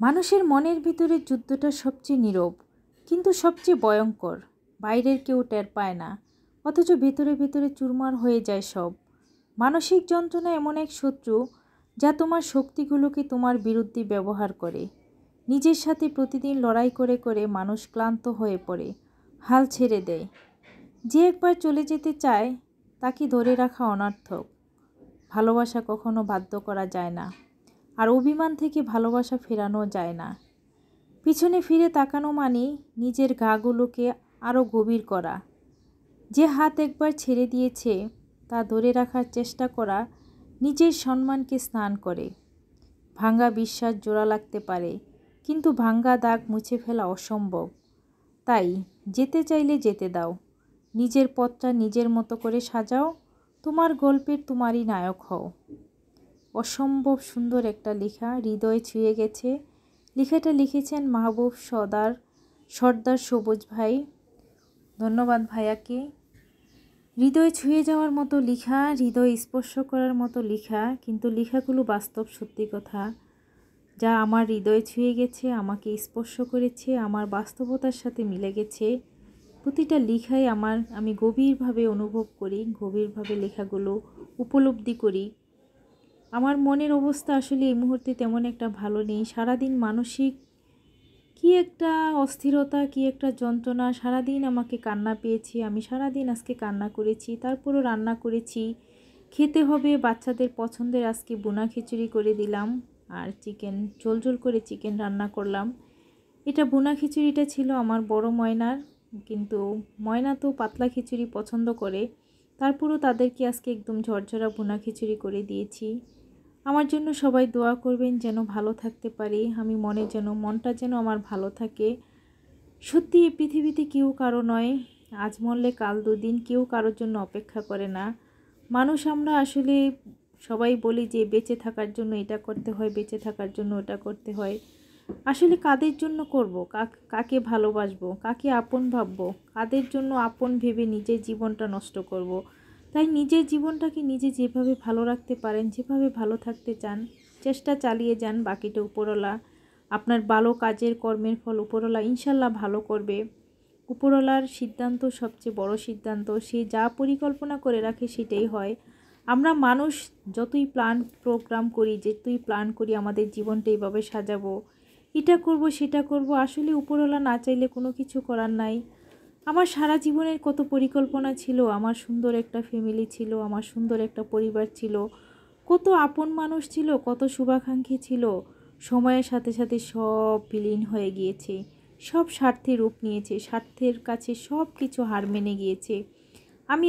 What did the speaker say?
মানুষের মনের ভিতরে যুদ্ধটা সবচেয়ে নীরব, কিন্তু সবচেয়ে ভয়ঙ্কর। বাইরের কেউ টের পায় না, অথচ ভেতরে ভেতরে চুরমার হয়ে যায় সব। মানসিক যন্ত্রণা এমন এক শত্রু, যা তোমার শক্তিগুলোকে তোমার বিরুদ্ধে ব্যবহার করে। নিজের সাথে প্রতিদিন লড়াই করে করে মানুষ ক্লান্ত হয়ে পড়ে, হাল ছেড়ে দেয়। যে একবার চলে যেতে চায়, তাকে ধরে রাখা অনর্থক। ভালোবাসা কখনো বাধ্য করা যায় না, আর অভিমান থেকে ভালোবাসা ফেরানো যায় না। পিছনে ফিরে তাকানো মানে নিজের ঘাগুলোকে আরও গভীর করা। যে হাত একবার ছেড়ে দিয়েছে, তা ধরে রাখার চেষ্টা করা নিজের সম্মানকে স্নান করে। ভাঙ্গা বিশ্বাস জোড়া লাগতে পারে, কিন্তু ভাঙ্গা দাগ মুছে ফেলা অসম্ভব। তাই যেতে চাইলে যেতে দাও, নিজের পথটা নিজের মতো করে সাজাও, তোমার গল্পের তোমারই নায়ক হও। অসম্ভব সুন্দর একটা লেখা, হৃদয়ে ছুঁয়ে গেছে। লেখাটা লিখেছেন মাহবুব সর্দার সবুজ ভাই। ধন্যবাদ ভাইয়াকে। হৃদয় ছুঁয়ে যাওয়ার মতো লেখা, হৃদয় স্পর্শ করার মতো লেখা, কিন্তু লেখাগুলো বাস্তব সত্যি কথা, যা আমার হৃদয় ছুঁয়ে গেছে, আমাকে স্পর্শ করেছে, আমার বাস্তবতার সাথে মিলে গেছে। প্রতিটা লেখাই আমি গভীরভাবে অনুভব করি, গভীরভাবে লেখাগুলো উপলব্ধি করি। আমার মনের অবস্থা আসলে এই মুহূর্তে তেমন একটা ভালো নেই। সারাদিন মানসিক কি একটা অস্থিরতা, কি একটা যন্ত্রণা, সারাদিন আমাকে কান্না পেয়েছি। আমি সারাদিন আজকে কান্না করেছি, তারপরও রান্না করেছি, খেতে হবে। বাচ্চাদের পছন্দের আজকে বোনা খিচুড়ি করে দিলাম, আর চিকেন ঝোল করে চিকেন রান্না করলাম। এটা বোনা খিচুড়িটা ছিল আমার বড় ময়নার, কিন্তু ময়না তো পাতলা খিচুড়ি পছন্দ করে, তারপরও তাদেরকে আজকে একদম ঝরঝরা বোনা খিচুড়ি করে দিয়েছি। আমার জন্য সবাই দোয়া করবেন যেন ভালো থাকতে পারি, আমি মনটা যেন আমার ভালো থাকে। সত্যি এই পৃথিবীতে কেউ কারো নয়, আজ মরলে কাল দুদিন, কেউ কারোর জন্য অপেক্ষা করে না। মানুষ আমরা আসলে সবাই বলি যে বেঁচে থাকার জন্য এটা করতে হয়, বেঁচে থাকার জন্য ওটা করতে হয়। আসলে কাদের জন্য করব, কাকে ভালোবাসবো, কাকে আপন ভাববো, কাদের জন্য আপন ভেবে নিজের জীবনটা নষ্ট করব। তাই নিজের জীবনটাকে নিজে যেভাবে ভালো রাখতে পারেন, যেভাবে ভালো থাকতে চান, চেষ্টা চালিয়ে যান। বাকিটা উপরওয়ালা, আপনার ভালো কাজের কর্মের ফল উপরওয়ালা ইনশাল্লাহ ভালো করবে। উপরওয়ালার সিদ্ধান্ত সবচেয়ে বড় সিদ্ধান্ত, সে যা পরিকল্পনা করে রাখে সেটাই হয়। আমরা মানুষ যতই প্রোগ্রাম করি, যেতই প্ল্যান করি আমাদের জীবনটা এইভাবে সাজাবো, এটা করব সেটা করব, আসলে উপরওয়ালা না চাইলে কোনো কিছু করার নাই। আমার সারা জীবনের কত পরিকল্পনা ছিল, আমার সুন্দর একটা ফ্যামিলি ছিল, আমার সুন্দর একটা পরিবার ছিল, কত আপন মানুষ ছিল, কত শুভাকাঙ্ক্ষী ছিল। সময়ের সাথে সাথে সব বিলীন হয়ে গিয়েছে, সব স্বার্থে রূপ নিয়েছে, স্বার্থের কাছে সব কিছু হার মেনে গিয়েছে। আমি